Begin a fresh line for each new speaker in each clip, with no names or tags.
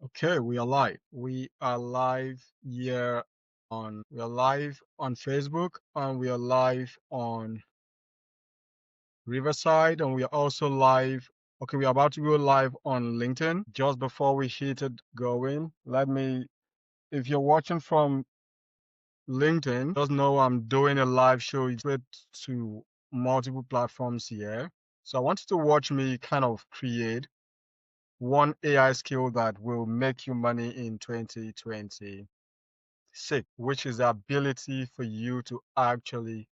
Okay, we are live. We are live here we are live on Facebook and we are live on Riverside and we are also live. Okay, we are about to go live on LinkedIn. Just before we hit it going, if you're watching from LinkedIn, just know I'm doing a live show straight to multiple platforms here. So I want you to watch me kind of create one AI skill that will make you money in 2026, which is the ability for you to actually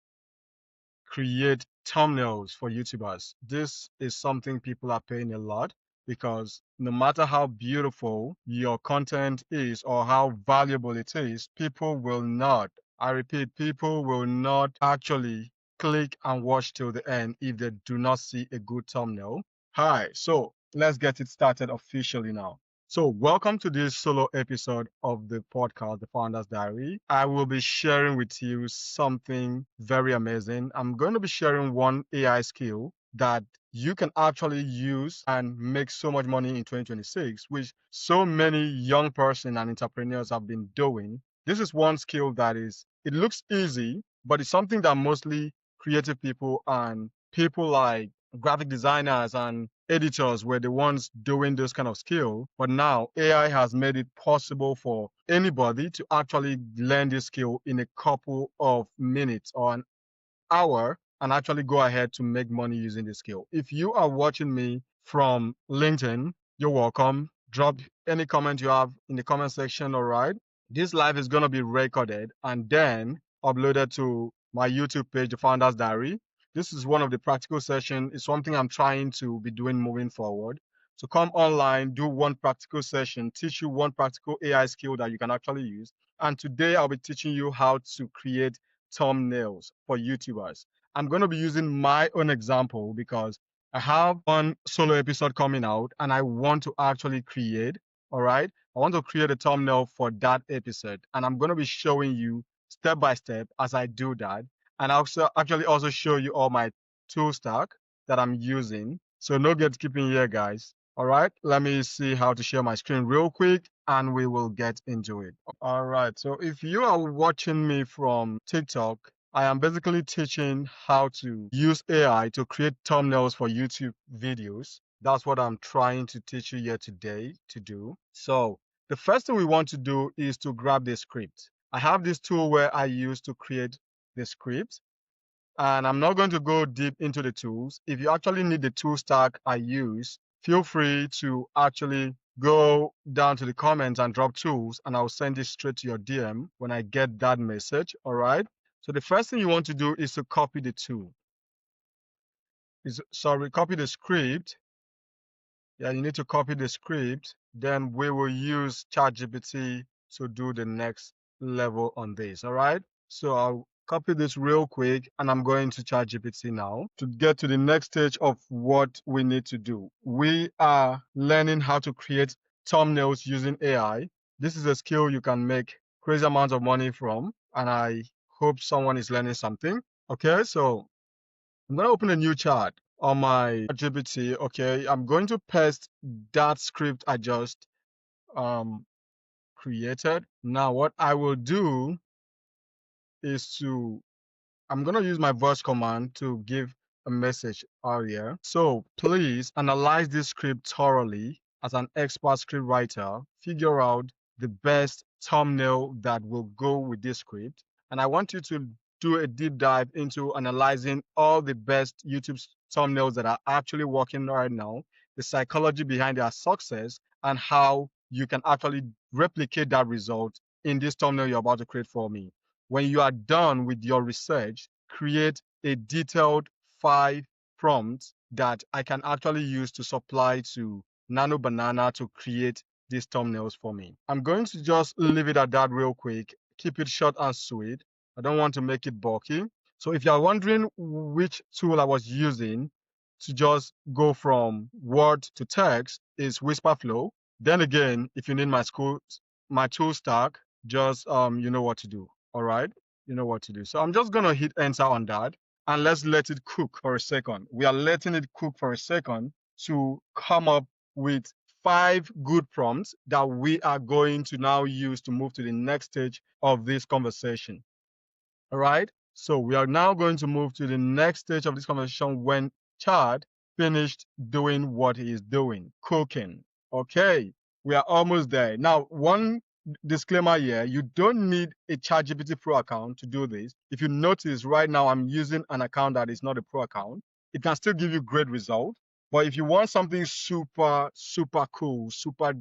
create thumbnails for YouTubers. This is something people are paying a lot because no matter how beautiful your content is or how valuable it is, people will not, I repeat, people will not actually click and watch till the end if they do not see a good thumbnail. Hi, so let's get it started officially now. So, welcome to this solo episode of the podcast, The Founder's Diary. I will be sharing with you something very amazing. I'm going to be sharing one AI skill that you can actually use and make so much money in 2026, which so many young person and entrepreneurs have been doing. This is one skill it looks easy, but it's something that mostly creative people and people like graphic designers and editors were the ones doing this kind of skill. But now AI has made it possible for anybody to actually learn this skill in a couple of minutes or an hour and actually go ahead to make money using this skill. If you are watching me from LinkedIn, you're welcome. Drop any comment you have in the comment section, all right? This live is going to be recorded and then uploaded to my YouTube page, The Founder's Diary. This is one of the practical sessions. It's something I'm trying to be doing moving forward. So come online, do one practical session, teach you one practical AI skill that you can actually use. And today I'll be teaching you how to create thumbnails for YouTubers. I'm going to be using my own example because I have one solo episode coming out and I want to actually create, all right? I want to create a thumbnail for that episode and I'm going to be showing you step by step as I do that. And I'll also show you all my tool stack that I'm using. So no gatekeeping here, guys. All right, let me see how to share my screen real quick and we will get into it. All right, so if you are watching me from TikTok, I am basically teaching how to use AI to create thumbnails for YouTube videos. That's what I'm trying to teach you here today to do. So the first thing we want to do is to grab the script. I have this tool where I use to create the script. And I'm not going to go deep into the tools. If you actually need the tool stack I use, feel free to actually go down to the comments and drop tools, and I'll send it straight to your DM when I get that message. All right. So the first thing you want to do is to copy the tool. Copy the script. Yeah, you need to copy the script. Then we will use ChatGPT to do the next level on this. All right. So I'll copy this real quick and I'm going to ChatGPT now to get to the next stage of what we need to do. We are learning how to create thumbnails using AI. This is a skill you can make crazy amounts of money from, and I hope someone is learning something. Okay, so I'm going to open a new chat on my GPT. Okay, I'm going to paste that script I just um, created. Now, what I will do is I'm going to use my voice command to give a message earlier. So please analyze this script thoroughly as an expert script writer. Figure out the best thumbnail that will go with this script. And I want you to do a deep dive into analyzing all the best YouTube thumbnails that are actually working right now, the psychology behind their success, and how you can actually replicate that result in this thumbnail you're about to create for me. When you are done with your research, create a detailed 5 prompts that I can actually use to supply to Nano Banana to create these thumbnails for me. I'm going to just leave it at that real quick. Keep it short and sweet. I don't want to make it bulky. So if you're wondering which tool I was using to just go from word to text is Whisperflow. Then again, if you need my tool stack, just you know what to do. All right, you know what to do. So I'm just gonna hit enter on that and let's let it cook for a second. We are letting it cook for a second to come up with 5 good prompts that we are going to now use to move to the next stage of this conversation. All right. So we are now going to move to the next stage of this conversation when Chad finished doing what he is doing, cooking. Okay. We are almost there. Now, one disclaimer here, you don't need a ChatGPT Pro account to do this. If you notice right now, I'm using an account that is not a Pro account. It can still give you great results. But if you want something super, super cool, super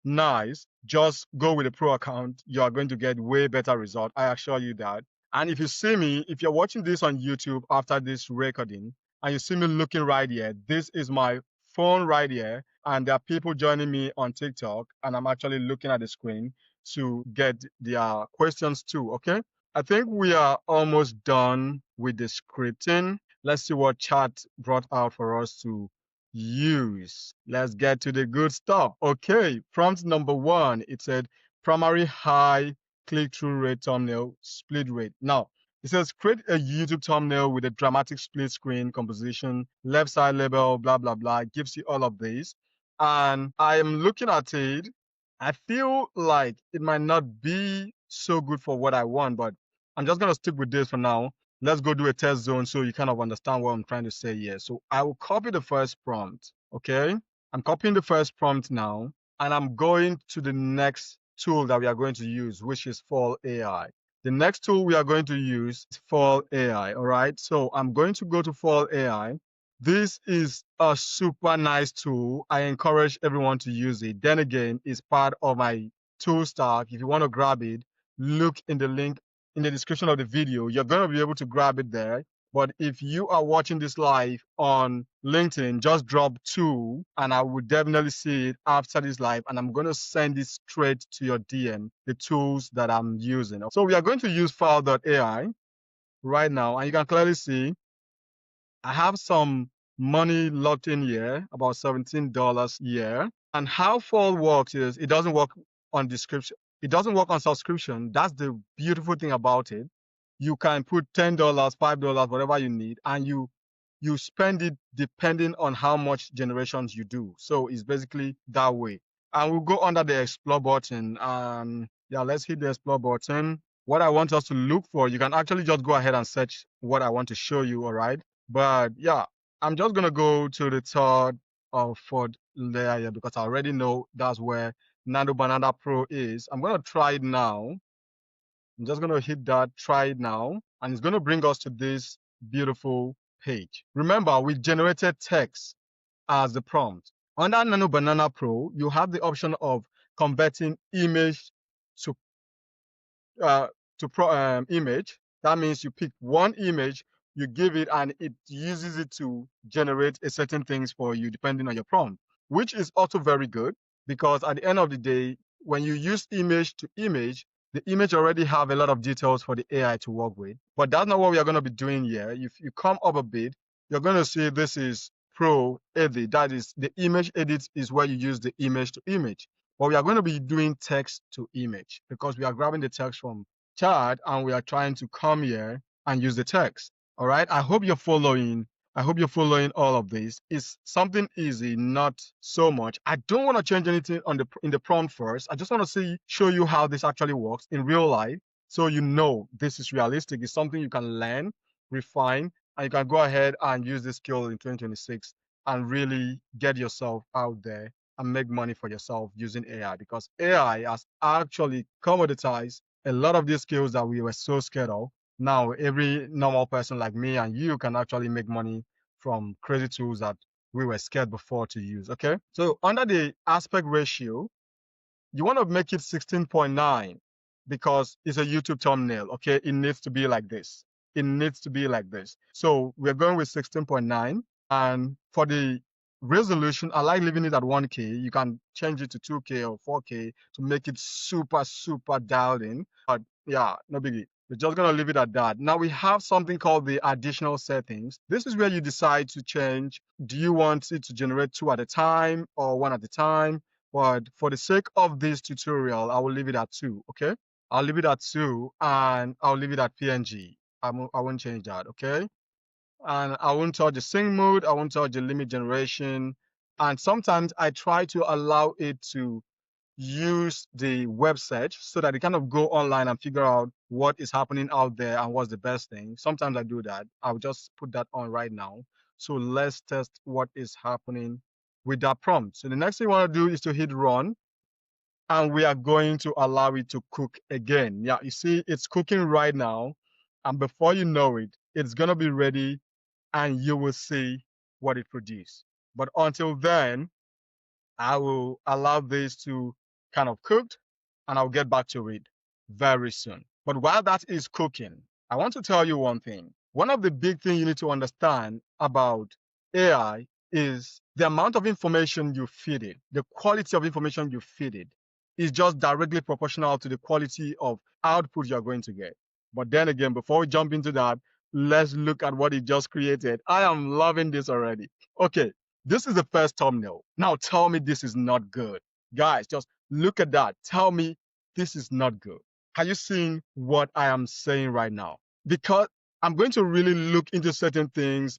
nice, just go with a Pro account. You are going to get way better result. I assure you that. And if you see me, if you're watching this on YouTube after this recording, and you see me looking right here, this is my phone right here. And there are people joining me on TikTok, and I'm actually looking at the screen to get their questions too. Okay. I think we are almost done with the scripting. Let's see what chat brought out for us to use. Let's get to the good stuff. Okay, prompt number 1, it said primary high click-through rate thumbnail split rate. Now, it says create a YouTube thumbnail with a dramatic split screen composition, left side label, blah, blah, blah. It gives you all of these. And I am looking at it. I feel like it might not be so good for what I want, but I'm just going to stick with this for now. Let's go do a test zone so you kind of understand what I'm trying to say here. So I will copy the first prompt. Okay. I'm copying the first prompt now, and I'm going to the next tool that we are going to use, which is Fall AI. The next tool we are going to use is Fall AI. All right. So I'm going to go to Fall AI. This is a super nice tool. I encourage everyone to use it. Then again, it's part of my tool stack. If you want to grab it, look in the link in the description of the video. You're going to be able to grab it there. But if you are watching this live on LinkedIn, just drop 2 and I will definitely see it after this live. And I'm going to send it straight to your DM, the tools that I'm using. So we are going to use file.ai right now. And you can clearly see I have some money locked in here, about $17 here. And how Fall works is it doesn't work on description. It doesn't work on subscription. That's the beautiful thing about it. You can put $10, $5, whatever you need, and you spend it depending on how much generations you do. So it's basically that way. And we'll go under the explore button, and yeah, let's hit the explore button. What I want us to look for, you can actually just go ahead and search what I want to show you, all right? But yeah, I'm just gonna go to the third or fourth layer here because I already know that's where Nano Banana Pro is. I'm gonna try it now. I'm just gonna hit that, try it now, and it's gonna bring us to this beautiful page. Remember, we generated text as the prompt. Under Nano Banana Pro, you have the option of converting image to image. That means you pick one image, you give it, and it uses it to generate a certain things for you depending on your prompt, which is also very good because at the end of the day, when you use image to image, the image already have a lot of details for the AI to work with. But that's not what we are going to be doing here. If you come up a bit, you're going to see this is Pro Edit. That is the image edit is where you use the image to image. But we are going to be doing text to image because we are grabbing the text from chat and we are trying to come here and use the text. All right. I hope you're following. I hope you're following all of this. It's something easy, not so much. I don't want to change anything in the prompt first. I just want to show you how this actually works in real life, so you know this is realistic. It's something you can learn, refine, and you can go ahead and use this skill in 2026 and really get yourself out there and make money for yourself using AI, because AI has actually commoditized a lot of these skills that we were so scared of. Now, every normal person like me and you can actually make money from crazy tools that we were scared before to use. Okay. So under the aspect ratio, you want to make it 16.9 because it's a YouTube thumbnail. Okay. It needs to be like this. It needs to be like this. So we're going with 16.9. And for the resolution, I like leaving it at 1K. You can change it to 2K or 4K to make it super, super dialed in. But yeah, no biggie. We're just going to leave it at that. Now we have something called the additional settings. This is where you decide to change. Do you want it to generate 2 at a time or 1 at a time? But for the sake of this tutorial, I will leave it at 2, okay? I'll leave it at 2 and I'll leave it at PNG. I won't change that, okay? And I won't touch the sync mode. I won't touch the limit generation. And sometimes I try to allow it to use the web search so that it kind of go online and figure out what is happening out there and what's the best thing. Sometimes I do that. I'll just put that on right now. So let's test what is happening with that prompt. So the next thing you want to do is to hit run, and we are going to allow it to cook again. Yeah, you see it's cooking right now. And before you know it, it's going to be ready and you will see what it produced. But until then, I will allow this to kind of cook and I'll get back to it very soon. But while that is cooking, I want to tell you one thing. One of the big things you need to understand about AI is the amount of information you feed it, the quality of information you feed it is just directly proportional to the quality of output you're going to get. But then again, before we jump into that, let's look at what it just created. I am loving this already. Okay, this is the first thumbnail. Now tell me this is not good. Guys, just look at that. Tell me this is not good. Are you seeing what I am saying right now? Because I'm going to really look into certain things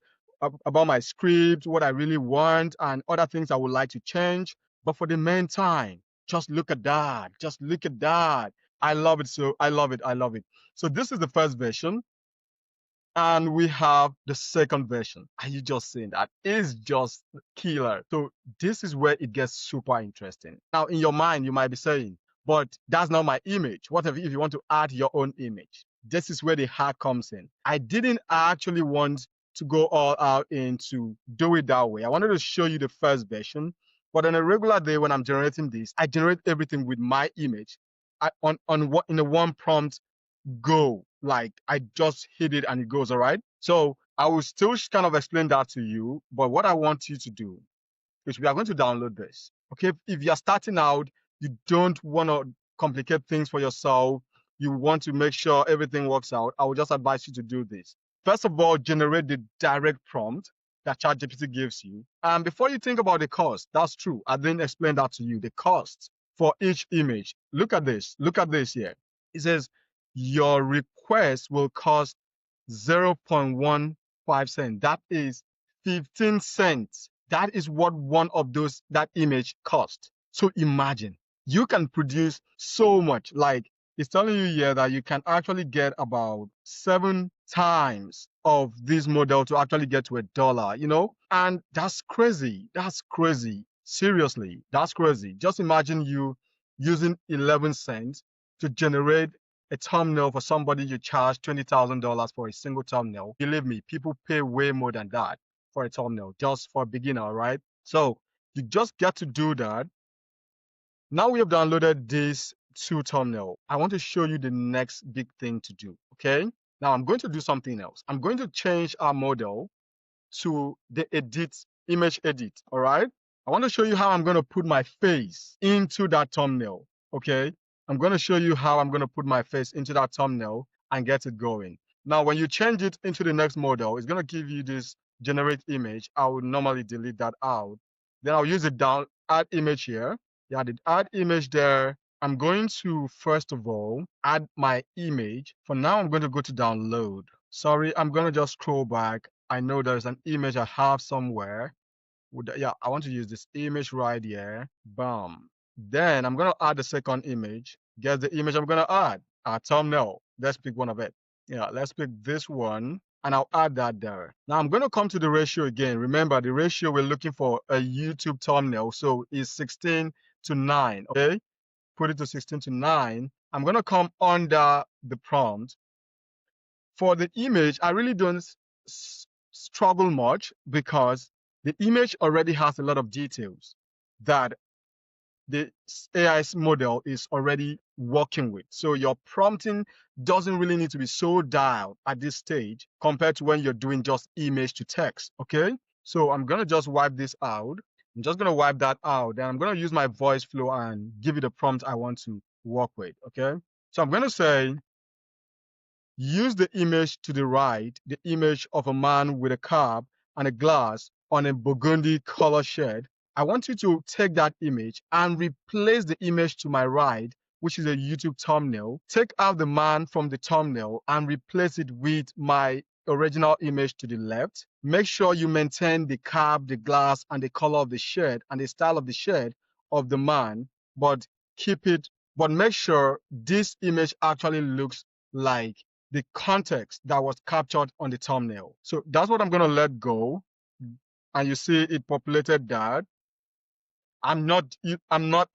about my script, what I really want, and other things I would like to change. But for the meantime, just look at that. Just look at that. I love it. So I love it. I love it. So this is the first version. And we have the second version. Are you just seeing that? It's just killer. So this is where it gets super interesting. Now, in your mind, you might be saying, but that's not my image. What if you want to add your own image? This is where the hack comes in. I didn't actually want to go all out into do it that way. I wanted to show you the first version. But on a regular day when I'm generating this, I generate everything with my image in a one prompt go. Like I just hit it and it goes, all right? So I will still kind of explain that to you. But what I want you to do is we are going to download this. Okay. If you're starting out, you don't want to complicate things for yourself. You want to make sure everything works out. I would just advise you to do this. First of all, generate the direct prompt that ChatGPT gives you. And before you think about the cost, that's true. I didn't explain that to you. The cost for each image. Look at this. Look at this here. It says your request will cost 0.15 cents. That is 15 cents. That is what one of that image cost. So imagine you can produce so much. Like it's telling you here that you can actually get about 7 times of this model to actually get to $1, and that's crazy. That's crazy. Seriously, that's crazy. Just imagine you using 11 cents to generate a thumbnail for somebody you charge $20,000 for a single thumbnail. Believe me, people pay way more than that for a thumbnail, just for a beginner, right? So you just get to do that. Now we have downloaded these 2 thumbnail. I want to show you the next big thing to do, okay? Now I'm going to do something else. I'm going to change our model to the image edit, all right? I want to show you how I'm going to put my face into that thumbnail, okay? I'm going to show you how I'm going to put my face into that thumbnail and get it going. Now, when you change it into the next model, it's going to give you this generate image. I would normally delete that out. Then I'll use the add image here. Yeah, the add image there. I'm going to, first of all, add my image. For now, I'm going to go to download. Sorry, I'm going to just scroll back. I know there's an image I have somewhere. Yeah, I want to use this image right here. Bam. Then I'm going to add the second image. Guess the image I'm going to add? A thumbnail. Let's pick one of it. Yeah, let's pick this one. And I'll add that there. Now I'm going to come to the ratio again. Remember, the ratio we're looking for a YouTube thumbnail. So it's 16:9. Okay. Put it to 16:9. I'm going to come under the prompt. For the image, I really don't struggle much because the image already has a lot of details that the AI's model is already working with. So your prompting doesn't really need to be so dialed at this stage compared to when you're doing just image to text, okay? So I'm going to just wipe this out. I'm just going to wipe that out. Then I'm going to use my voice flow and give it the prompt I want to work with, okay? So I'm going to say, use the image to the right, the image of a man with a cap and a glass on a burgundy color shed. I want you to take that image and replace the image to my right, which is a YouTube thumbnail. Take out the man from the thumbnail and replace it with my original image to the left. make sure you maintain the curve, the glass, and the color of the shirt and the style of the shirt of the man, but but make sure this image actually looks like the context that was captured on the thumbnail. So that's what I'm going to let go. And you see it populated that. I'm not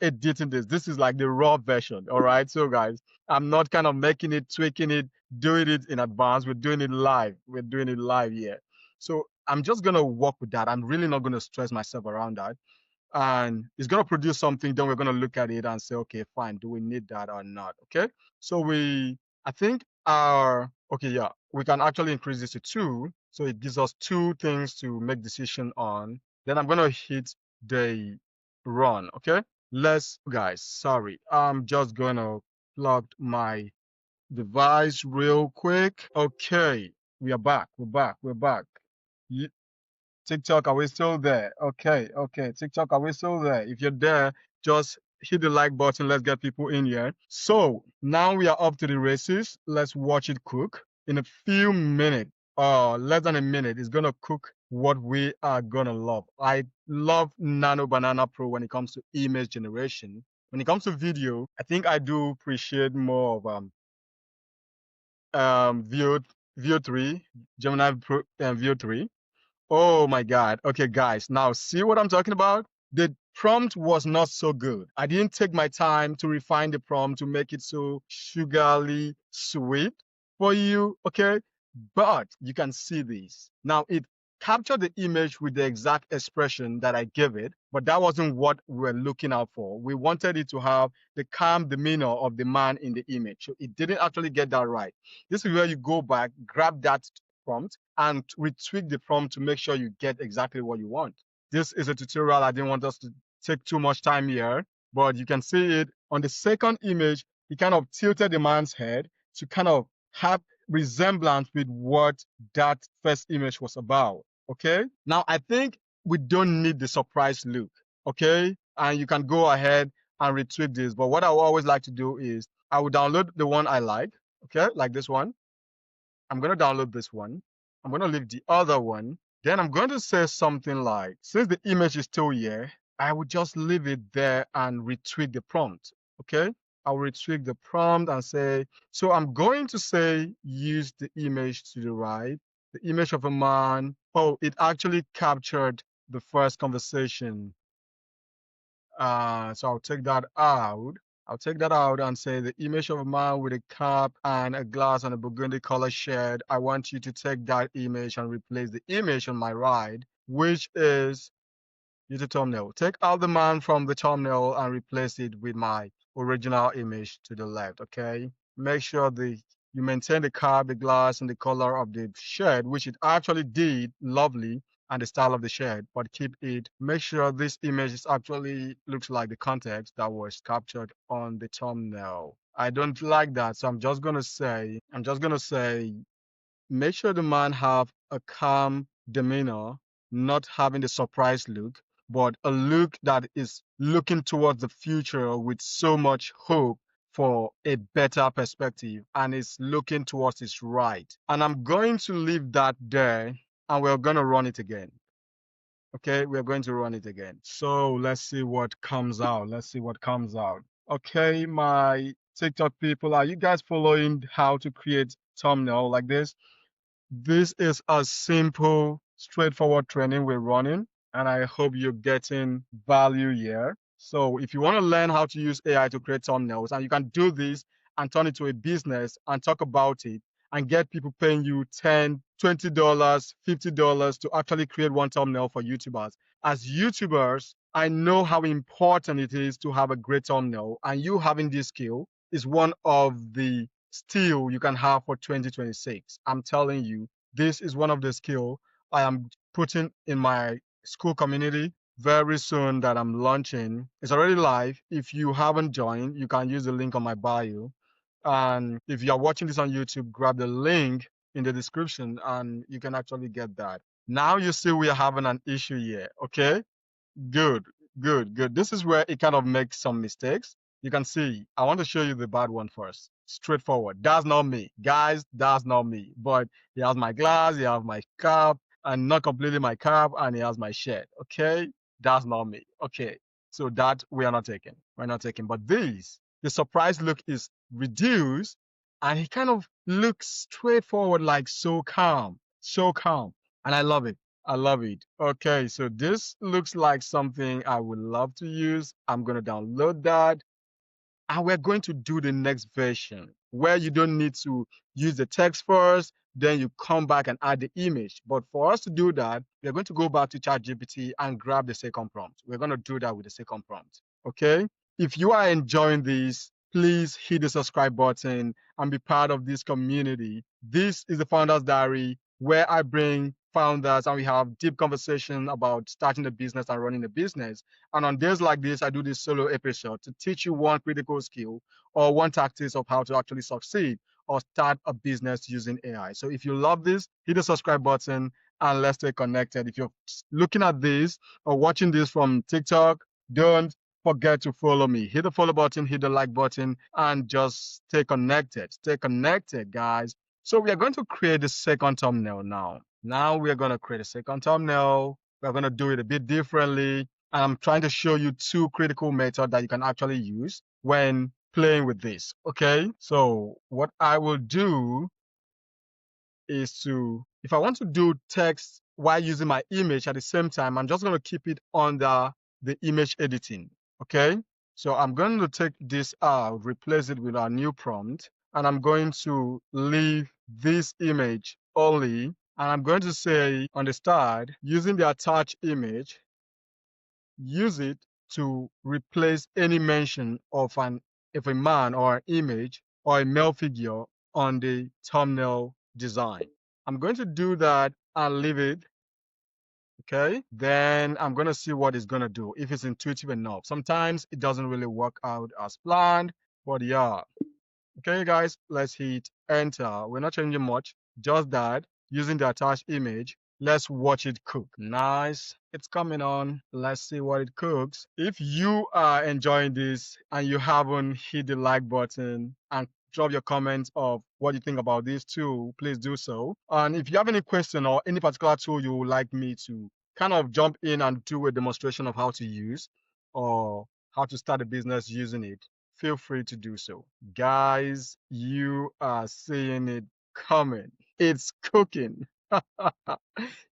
editing this. This is like the raw version. All right. So guys, I'm not kind of making it, tweaking it, doing it in advance. We're doing it live. We're doing it live here. So I'm just gonna work with that. I'm really not gonna stress myself around that. And it's gonna produce something, then we're gonna look at it and say, okay, fine, do we need that or not? Okay. So I think okay, yeah, we can actually increase this to 2. So it gives us 2 things to make decision on. Then I'm gonna hit the run. Okay. Guys, sorry. I'm just gonna plug my device real quick. Okay. We are back. We're back. We're back. TikTok, are we still there? Okay, okay. TikTok, are we still there? If you're there, just hit the like button. Let's get people in here. So now we are up to the races. Let's watch it cook. In a few minutes, less than a minute, it's gonna cook what we are gonna love. I love Nano Banana Pro when it comes to image generation. When it comes to video, I think I do appreciate more of VO 3, Gemini Pro VO 3. Oh my God. Okay, guys. Now, see what I'm talking about? The prompt was not so good. I didn't take my time to refine the prompt to make it so sugarly sweet for you. Okay. But you can see this. Now, it captured the image with the exact expression that I gave it, but that wasn't what we were looking out for. We wanted it to have the calm demeanor of the man in the image. So it didn't actually get that right. This is where you go back, grab that prompt and retweak the prompt to make sure you get exactly what you want. This is a tutorial. I didn't want us to take too much time here, but you can see it on the second image. He kind of tilted the man's head to kind of have resemblance with what that first image was about. Okay. Now I think we don't need the surprise look. Okay. And you can go ahead and retweak this. But what I always like to do is I will download the one I like. Okay. Like this one. I'm going to download this one. I'm going to leave the other one. Then I'm going to say something like, since the image is still here, I would just leave it there and retweak the prompt. Okay. I'll retweak the prompt and say, so I'm going to say, use the image to the right, the image of a man. Oh, it actually captured the first conversation. So I'll take that out. I'll take that out and say the image of a man with a cap and a glass and a burgundy color shirt. I want you to take that image and replace the image on my right, which is use a thumbnail. Take out the man from the thumbnail and replace it with my original image to the left. Okay. Make sure you maintain the cap, the glass, and the color of the shirt, which it actually did lovely, and the style of the shirt, but keep it. Make sure this image is actually looks like the context that was captured on the thumbnail. I don't like that, so I'm just gonna say, make sure the man have a calm demeanor, not having the surprise look, but a look that is looking towards the future with so much hope for a better perspective and is looking towards his right. And I'm going to leave that there and we're going to run it again. Okay, we're going to run it again. So let's see what comes out. Let's see what comes out. Okay, my TikTok people, are you guys following how to create thumbnail like this? This is a simple, straightforward training we're running, and I hope you're getting value here. So if you want to learn how to use AI to create thumbnails, and you can do this and turn it to a business and talk about it and get people paying you $10, $20, $50 to actually create one thumbnail for YouTubers. As YouTubers, I know how important it is to have a great thumbnail, and you having this skill is one of the skill you can have for 2026. I'm telling you, this is one of the skill I am putting in my school community very soon that I'm launching. It's already live. If you haven't joined, you can use the link on my bio. And if you are watching this on YouTube, grab the link in the description and you can actually get that. Now you see we are having an issue here. Okay, good, good, good. This is where it kind of makes some mistakes. You can see, I want to show you the bad one first. Straightforward. That's not me. Guys, that's not me. But he has my glass, he has my cup, and not completely my carb, and he has my shirt. Okay, that's not me. Okay, so that we are not taking. We're not taking. But this, the surprise look is reduced, and he kind of looks straightforward, like so calm, and I love it. I love it. Okay, so this looks like something I would love to use. I'm gonna download that. And we're going to do the next version where you don't need to use the text first, then you come back and add the image. But for us to do that, we're going to go back to ChatGPT and grab the second prompt. We're going to do that with the second prompt. Okay? If you are enjoying this, please hit the subscribe button and be part of this community. This is the Founders Diary, where I bring founders and we have deep conversation about starting a business and running a business. And on days like this, I do this solo episode to teach you one critical skill or one tactics of how to actually succeed or start a business using AI. So if you love this, hit the subscribe button and let's stay connected. If you're looking at this or watching this from TikTok, don't forget to follow me. Hit the follow button, hit the like button, and just stay connected. Stay connected, guys. So we are going to create the second thumbnail now. Now we are going to create a second thumbnail. We're going to do it a bit differently. And I'm trying to show you two critical methods that you can actually use when playing with this. Okay, so what I will do is to, if I want to do text while using my image at the same time, I'm just going to keep it under the image editing. Okay, so I'm going to take this out, replace it with our new prompt, and I'm going to leave this image only. And I'm going to say on the start, using the attached image, use it to replace any mention of a man or an image or a male figure on the thumbnail design. I'm going to do that and leave it. Okay, then I'm going to see what it's going to do, if it's intuitive enough. Sometimes it doesn't really work out as planned, but yeah. Okay, guys, let's hit enter. We're not changing much, just that, using the attached image. Let's watch it cook. Nice. It's coming on. Let's see what it cooks. If you are enjoying this and you haven't hit the like button and drop your comments of what you think about this tool, please do so. And if you have any question or any particular tool you would like me to kind of jump in and do a demonstration of how to use or how to start a business using it, feel free to do so. Guys, you are seeing it coming. It's cooking.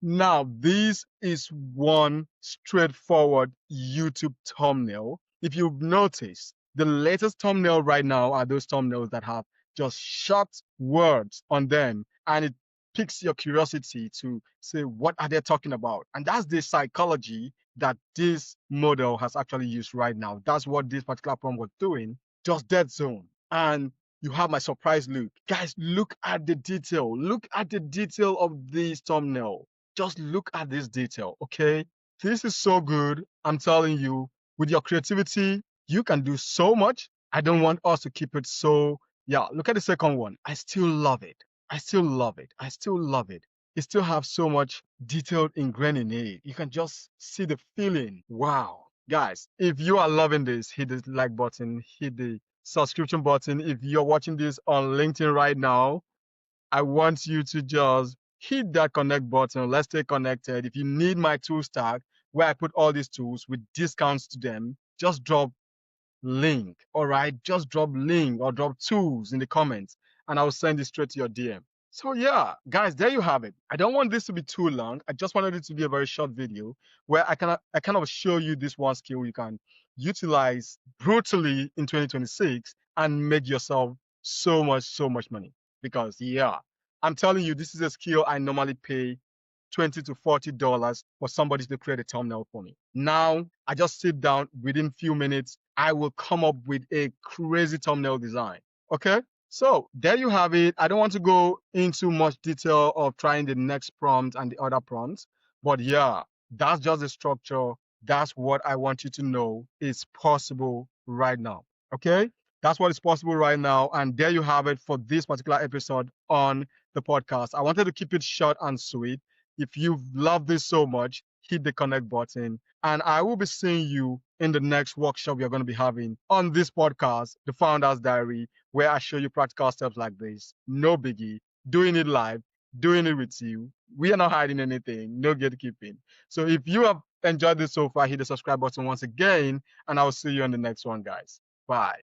Now, this is one straightforward YouTube thumbnail. If you've noticed, the latest thumbnail right now are those thumbnails that have just short words on them, and it piques your curiosity to say, what are they talking about? And that's the psychology that this model has actually used right now. That's what this particular prompt was doing, just dead zone. And you have my surprise look. Guys, look at the detail. Look at the detail of this thumbnail. Just look at this detail, okay? This is so good. I'm telling you, with your creativity, you can do so much. I don't want us to keep it so, yeah, look at the second one. I still love it. I still love it. I still love it. It still has so much detailed ingrained in it. You can just see the feeling. Wow. Guys, if you are loving this, hit the like button, hit the subscription button. If you're watching this on LinkedIn right now, I want you to just hit that connect button. Let's stay connected. If you need my tool stack where I put all these tools with discounts to them, just drop link. All right, just drop link or drop tools in the comments and I'll send it straight to your DM. So yeah, guys, there you have it. I don't want this to be too long. I just wanted it to be a very short video where I kind of show you this one skill you can utilize brutally in 2026 and make yourself so much money. Because yeah, I'm telling you, this is a skill I normally pay $20 to $40 for somebody to create a thumbnail for me. Now, I just sit down within few minutes, I will come up with a crazy thumbnail design. Okay? So there you have it. I don't want to go into much detail of trying the next prompt and the other prompts, but yeah, that's just the structure. That's what I want you to know is possible right now. Okay? That's what is possible right now. And there you have it for this particular episode on the podcast. I wanted to keep it short and sweet. If you've loved this so much, hit the connect button. And I will be seeing you in the next workshop we're going to be having on this podcast, The Founders Diary, where I show you practical steps like this. No biggie. Doing it live, doing it with you. We are not hiding anything, no gatekeeping. So if you have enjoyed this so far, hit the subscribe button once again, and I'll see you on the next one, guys. Bye.